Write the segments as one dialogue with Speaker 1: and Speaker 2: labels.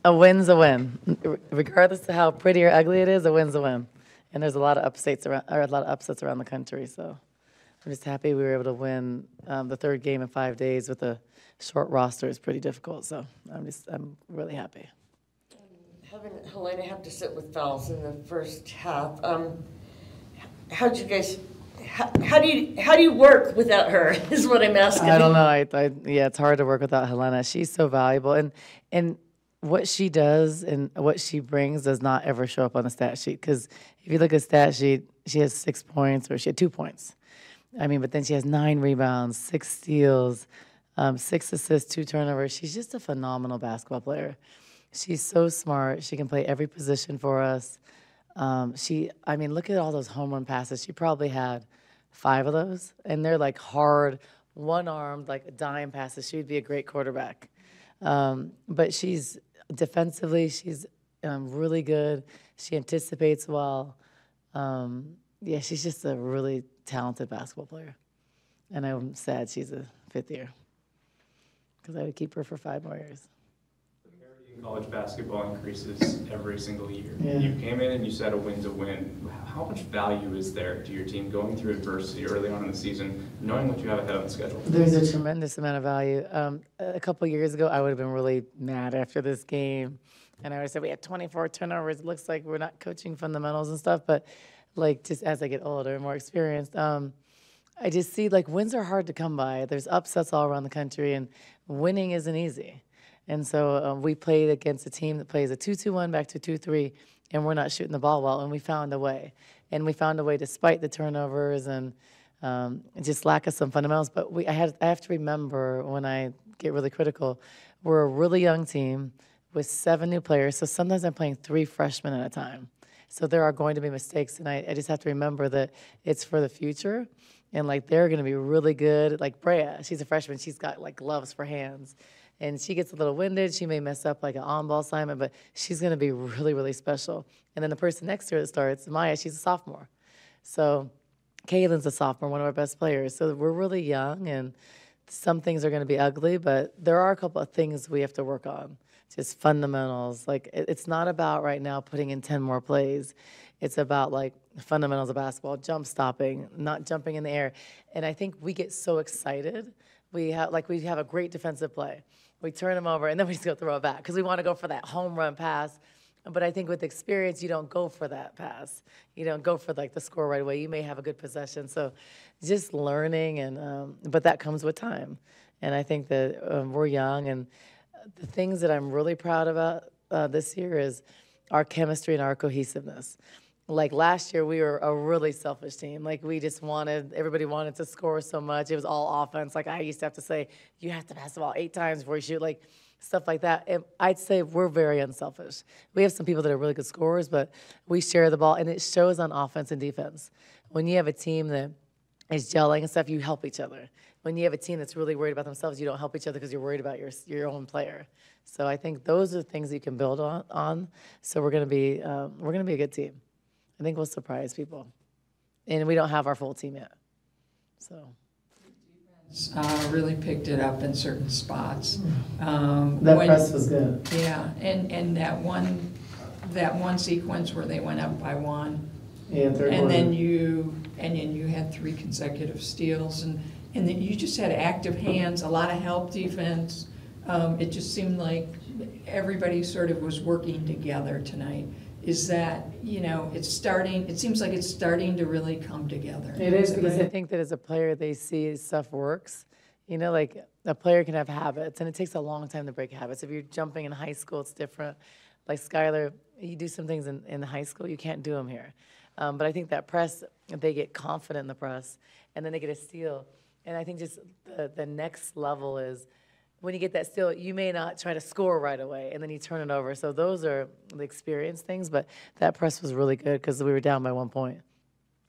Speaker 1: A win's a win. Regardless of how pretty or ugly it is, a win's a win. And there's a lot of upsets around, or a lot of upsets around the country. So I'm just happy we were able to win the third game in 5 days with a short roster is pretty difficult. So I'm really happy.
Speaker 2: Having Helena have to sit with fouls in the first half, how'd you guys? How do you work without her? Is what I'm asking.
Speaker 1: I don't know. Yeah, it's hard to work without Helena. She's so valuable, and what she does and what she brings does not ever show up on the stat sheet. Because if you look at the stat sheet, she has 6 points or she had 2 points. I mean, but then she has 9 rebounds, 6 steals, 6 assists, 2 turnovers. She's just a phenomenal basketball player. She's so smart. She can play every position for us. I mean, look at all those home run passes. She probably had 5 of those, and they're like hard, one-armed, like dime passes. She would be a great quarterback. But she's defensively, she's really good. She anticipates well. Yeah, she's just a really talented basketball player. And I'm sad she's a 5th year because I would keep her for 5 more years.
Speaker 3: In college basketball increases every single year.
Speaker 1: Yeah.
Speaker 3: You came in and you said a win's a win. How much value is there to your team going through adversity early on in the season, knowing what you have ahead on the schedule?
Speaker 1: There's a tremendous amount of value. A couple years ago, I would have been really mad after this game. And I would have said, we had 24 turnovers. It looks like we're not coaching fundamentals and stuff. But, like, just as I get older and more experienced, I just see, like, wins are hard to come by. There's upsets all around the country, and winning isn't easy. And so we played against a team that plays a 2-2-1 back to 2-3, and we're not shooting the ball well, and we found a way. And we found a way despite the turnovers and just lack of some fundamentals. But I have to remember when I get really critical, we're a really young team with 7 new players, so sometimes I'm playing 3 freshmen at a time. So there are going to be mistakes, and I just have to remember that it's for the future. And, like, they're going to be really good. Like Brea, she's a freshman. She's got, like, gloves for hands. And she gets a little winded. She may mess up, like, an on-ball assignment, but she's going to be really, really special. And then the person next to her that starts, Maya, she's a sophomore. So Kaylin's a sophomore, one of our best players. So we're really young, and some things are going to be ugly, but there are a couple of things we have to work on, just fundamentals. Like, it's not about right now putting in 10 more plays. It's about, like, fundamentals of basketball, jump stopping, not jumping in the air. And I think we get so excited. We have a great defensive play. We turn them over, and then we just go throw it back because we want to go for that home run pass. But I think with experience, you don't go for that pass. You don't go for, like, the score right away. You may have a good possession. So just learning, but that comes with time. And I think that we're young. And the things that I'm really proud about this year is our chemistry and our cohesiveness. Like last year, we were a really selfish team. Like, we just everybody wanted to score so much. It was all offense. Like, I used to have to say, you have to pass the ball 8 times before you shoot, like stuff like that. And I'd say we're very unselfish. We have some people that are really good scorers, but we share the ball, and it shows on offense and defense. When you have a team that is gelling and stuff, you help each other. When you have a team that's really worried about themselves, you don't help each other because you're worried about your own player. So I think those are the things you can build on. So we're gonna be a good team. I think we'll surprise people. And we don't have our full team yet. So
Speaker 4: really picked it up in certain spots.
Speaker 1: Press was good.
Speaker 4: Yeah, and that one sequence where they went up by 1.
Speaker 1: Yeah,
Speaker 4: and then you had 3 consecutive steals, and then you just had active hands, a lot of help defense. It just seemed like everybody sort of was working together tonight. Is that, it seems like it's starting to really come together.
Speaker 1: It is, because I think that as a player, they see stuff works. Like, a player can have habits, and it takes a long time to break habits. If you're jumping in high school, it's different. Like Skylar, you do some things in high school, you can't do them here. But I think that press, they get confident in the press, and then they get a steal. And I think just the next level is, when you get that steal, you may not try to score right away, and then you turn it over. So those are the experience things, but that press was really good because we were down by 1 point.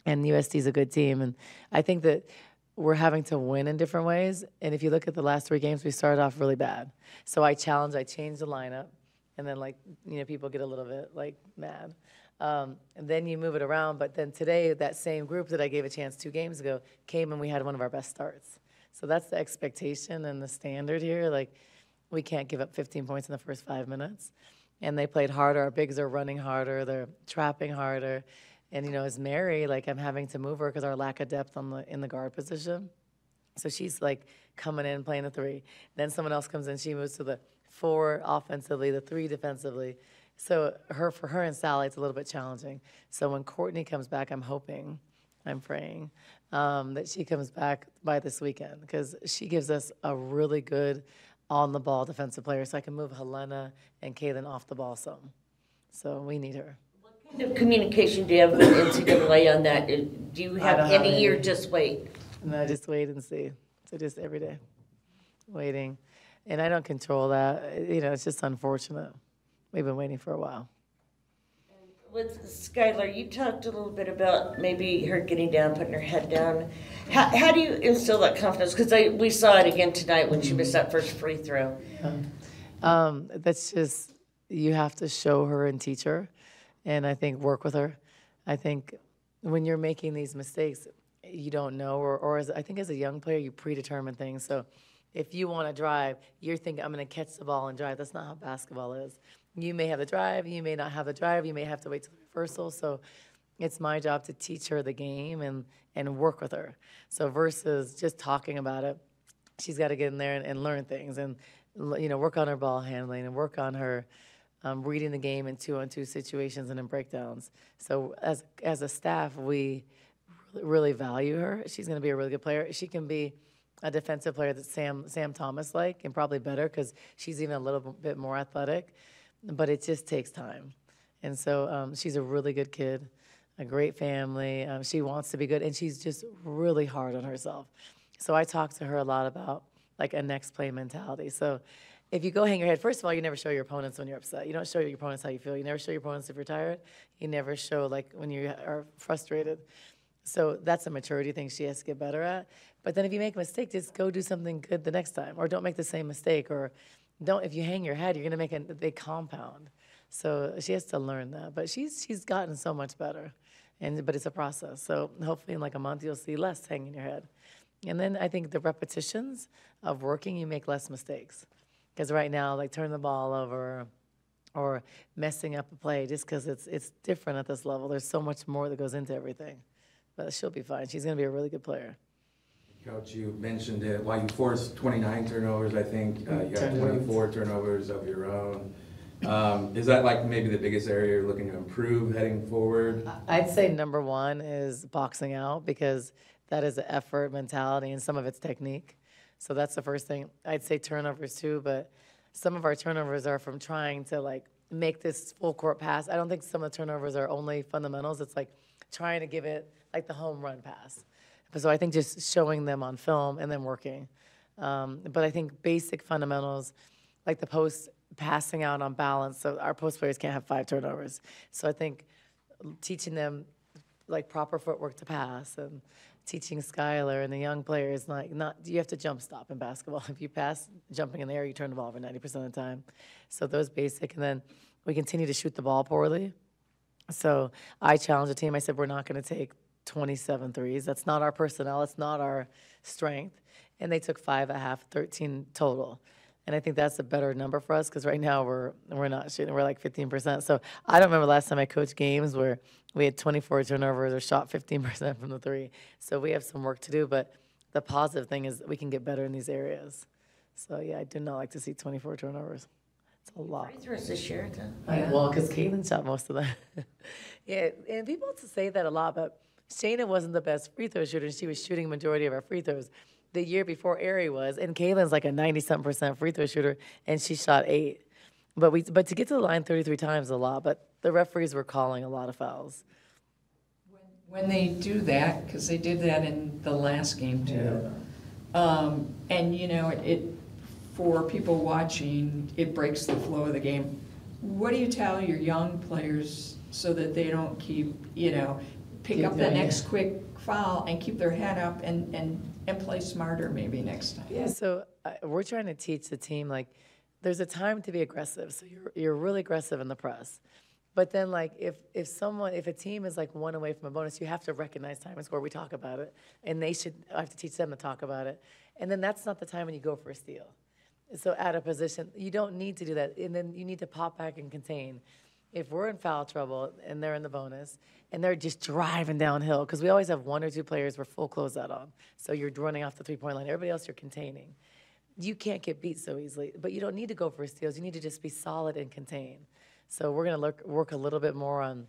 Speaker 1: And USD is a good team, and I think that we're having to win in different ways. And if you look at the last 3 games, we started off really bad. So I changed the lineup, and then, like, people get a little bit, like, mad. And then you move it around. But then today, that same group that I gave a chance 2 games ago came, and we had one of our best starts. So that's the expectation and the standard here. Like, we can't give up 15 points in the first 5 minutes. and they played harder. Our bigs are running harder. They're trapping harder. And, as Mary, like, I'm having to move her because our lack of depth in the guard position. So she's, like, coming in, playing the 3. Then someone else comes in. She moves to the 4 offensively, the 3 defensively. So for her and Sally, it's a little bit challenging. So when Courtney comes back, I'm praying that she comes back by this weekend because she gives us a really good on-the-ball defensive player. So I can move Helena and Kaylin off the ball some. So we need her.
Speaker 2: What kind of communication do you have with NCAA on that? Do you have any or just wait?
Speaker 1: No, just wait and see. So just every day, waiting. And I don't control that. It's just unfortunate. We've been waiting for a while.
Speaker 2: With Skylar, you talked a little bit about maybe her getting down, putting her head down. How do you instill that confidence? Because we saw it again tonight when she missed that first free throw.
Speaker 1: That's just, you have to show her and teach her, and I think work with her. I think when you're making these mistakes, you don't know, or I think as a young player, you predetermine things. So if you want to drive, you're thinking, I'm going to catch the ball and drive. That's not how basketball is. You may have the drive, you may not have the drive, you may have to wait till the reversal. So it's my job to teach her the game and work with her. So versus just talking about it, she's got to get in there and learn things and, work on her ball handling and work on her reading the game in 2-on-2 situations and in breakdowns. So as a staff, we really value her. She's going to be a really good player. She can be a defensive player that Sam Thomas like, and probably better because she's even a little bit more athletic. But it just takes time. And so she's a really good kid, a great family. She wants to be good, and she's just really hard on herself. So I talk to her a lot about, like, a next play mentality. So if you go hang your head, first of all, you never show your opponents when you're upset. You don't show your opponents how you feel. You never show your opponents if you're tired. You never show, like, when you are frustrated. So that's a maturity thing she has to get better at. But then if you make a mistake, just go do something good the next time, or don't make the same mistake, or if you hang your head, you're gonna they compound. So she has to learn that. But she's gotten so much better, but it's a process. So hopefully in like a month you'll see less hanging your head. And then I think the repetitions of working, you make less mistakes. Because right now, like turning the ball over or messing up a play, just because it's different at this level. There's so much more that goes into everything. But she'll be fine. She's gonna be a really good player.
Speaker 5: Coach, you mentioned it. While you forced 29 turnovers, I think you got 24 turnovers of your own. Is that like maybe the biggest area you're looking to improve heading forward?
Speaker 1: I'd say number one is boxing out because that is an effort mentality and some of it's technique. So that's the first thing. I'd say turnovers too, but some of our turnovers are from trying to like make this full court pass. I don't think some of the turnovers are only fundamentals. It's like trying to give it like the home run pass. So I think just showing them on film and then working. But I think basic fundamentals, like the post passing out on balance, so our post players can't have 5 turnovers. So I think teaching them like proper footwork to pass and teaching Skylar and the young players, not you have to jump stop in basketball. If you pass jumping in the air, you turn the ball over 90% of the time. So those basic, and then we continue to shoot the ball poorly. So I challenged the team. I said, we're not going to take 27 threes. That's not our personnel. It's not our strength. And they took 5 at half, 13 total. And I think that's a better number for us because right now we're not shooting. We're like 15%. So I don't remember last time I coached games where we had 24 turnovers or shot 15% from the 3. So we have some work to do. But the positive thing is we can get better in these areas. So, yeah, I do not like to see 24 turnovers. It's a lot.
Speaker 2: Free throws this year, though.
Speaker 1: Well, because Caitlin shot most of them. Yeah, and people say that a lot, but Shayna wasn't the best free throw shooter, and she was shooting majority of our free throws. The year before Ari was, and Caitlin's like a 90-something% free throw shooter, and she shot 8. But to get to the line 33 times is a lot, but the referees were calling a lot of fouls.
Speaker 4: When they do that, because they did that in the last game too, and it for people watching, it breaks the flow of the game. What do you tell your young players so that they don't pick up the next quick foul and keep their head up and play smarter maybe next time?
Speaker 1: Yeah, so we're trying to teach the team, like, there's a time to be aggressive. So you're really aggressive in the press. But then, like, if a team is, like, 1 away from a bonus, you have to recognize time and score. We talk about it. And I have to teach them to talk about it. And then that's not the time when you go for a steal. So at a position, you don't need to do that. And then you need to pop back and contain. If we're in foul trouble and they're in the bonus and they're just driving downhill, because we always have one or two players we're full closeout on. So you're running off the three-point line. Everybody else you're containing. You can't get beat so easily. But you don't need to go for steals. You need to just be solid and contain. So we're going to work a little bit more on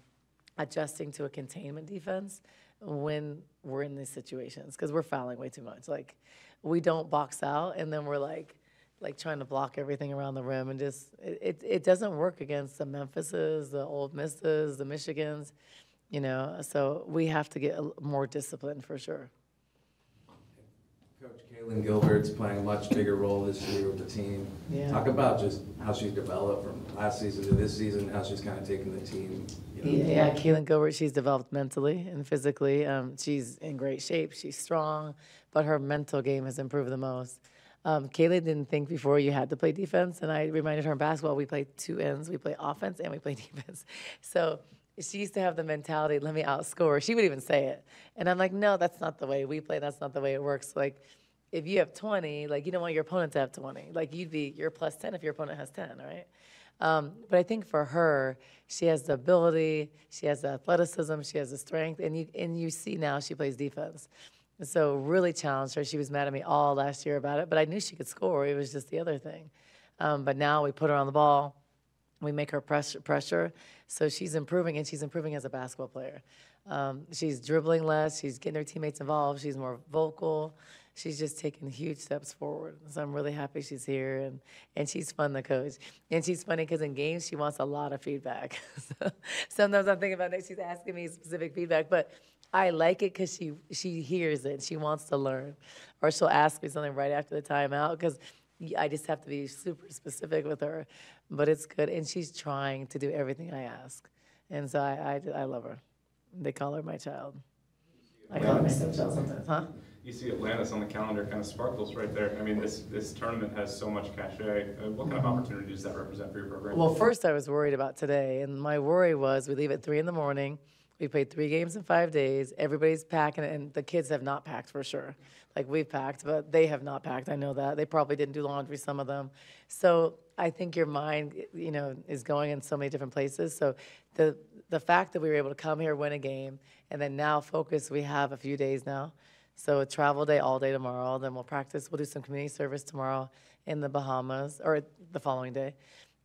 Speaker 1: adjusting to a containment defense when we're in these situations, because we're fouling way too much. Like, we don't box out, and then we're like trying to block everything around the rim, and just it doesn't work against the Memphises, the Ole Misses, the Michigans, you know. So we have to get more disciplined for sure.
Speaker 5: Coach Kayla Gilbert's playing a much bigger role this year with the team.
Speaker 1: Yeah.
Speaker 5: Talk about just how she's developed from last season to this season, how she's kind of taken the team. You know,
Speaker 1: Yeah, Kayla Gobert, she's developed mentally and physically. She's in great shape. She's strong, but her mental game has improved the most. Kayla didn't think before you had to play defense, and I reminded her in basketball we play two ends. We play offense and we play defense. So she used to have the mentality, let me outscore. She would even say it. And I'm like, no, that's not the way we play. That's not the way it works. Like, if you have 20, like, you don't want your opponent to have 20. Like, you're plus 10 if your opponent has 10, right? But I think for her, she has the ability, she has the athleticism, she has the strength, and you see now she plays defense. And so really challenged her. She was mad at me all last year about it, but I knew she could score. It was just the other thing. But now we put her on the ball. We make her pressure. So she's improving, and she's improving as a basketball player. She's dribbling less. She's getting her teammates involved. She's more vocal. She's just taking huge steps forward. So I'm really happy she's here, and she's fun to coach. And she's funny because in games, she wants a lot of feedback. So sometimes I'm thinking about it, she's asking me specific feedback, but I like it because she hears it. She wants to learn. Or she'll ask me something right after the timeout because I just have to be super specific with her. But it's good, and she's trying to do everything I ask. And so I love her. They call her my child. I call her my stepchild sometimes, huh?
Speaker 3: You see Atlantis on the calendar kind of sparkles right there. I mean, this tournament has so much cachet. What kind of opportunity does that represent for your program?
Speaker 1: Well, first I was worried about today, and my worry was we leave at 3 in the morning. We played 3 games in 5 days. Everybody's packing, and the kids have not packed for sure. Like, we've packed, but they have not packed. I know that. They probably didn't do laundry, some of them. So I think your mind, you know, is going in so many different places. So the fact that we were able to come here, win a game, and then now focus, we have a few days now. So a travel day all day tomorrow. Then we'll practice. We'll do some community service tomorrow in the Bahamas, or the following day.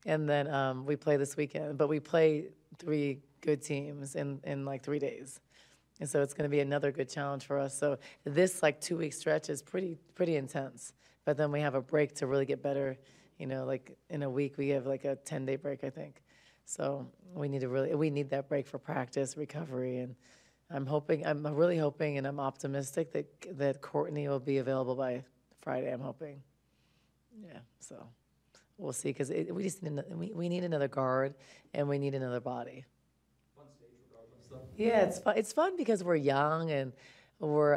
Speaker 1: And then we play this weekend. But we play 3 good teams in like 3 days. And so it's going to be another good challenge for us. So this like 2-week stretch is pretty intense. But then we have a break to really get better. You know, like in a week we have like a 10-day break, I think. So we need that break for practice, recovery, and I'm really hoping, and I'm optimistic that Courtney will be available by Friday. I'm hoping. Yeah. So we'll see, because we just need another guard, and we need another body.
Speaker 3: Fun stage regardless, though.
Speaker 1: Yeah, it's fun. It's fun because we're young and we're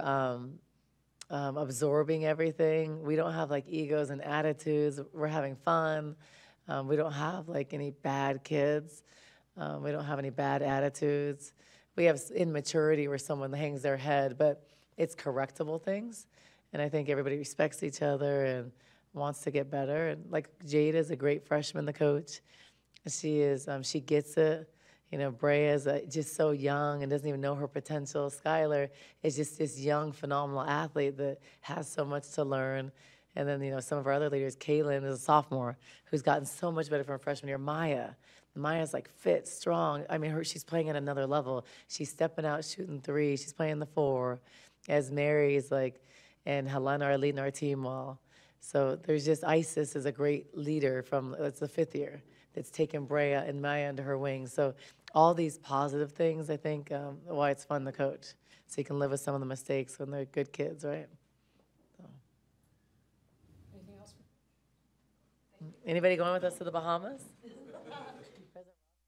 Speaker 1: absorbing everything. We don't have like egos and attitudes. We're having fun. We don't have like any bad kids. We don't have any bad attitudes. We have immaturity where someone hangs their head, but it's correctable things. And I think everybody respects each other and wants to get better. And like Jade is a great freshman, the coach. She is, she gets it. You know, Brea is just so young and doesn't even know her potential. Skylar is just this young, phenomenal athlete that has so much to learn. And then, you know, some of our other leaders, Kaylin is a sophomore who's gotten so much better from freshman year. Maya's like fit, strong. I mean, she's playing at another level. She's stepping out, shooting 3. She's playing the 4. As Mary is like, and Helena are leading our team well. So there's just, Isis is a great leader it's the 5th year that's taken Brea and Maya under her wing. So all these positive things, I think, why it's fun to coach. So you can live with some of the mistakes when they're good kids, right? So.
Speaker 4: Anything else?
Speaker 1: Anybody going with us to the Bahamas?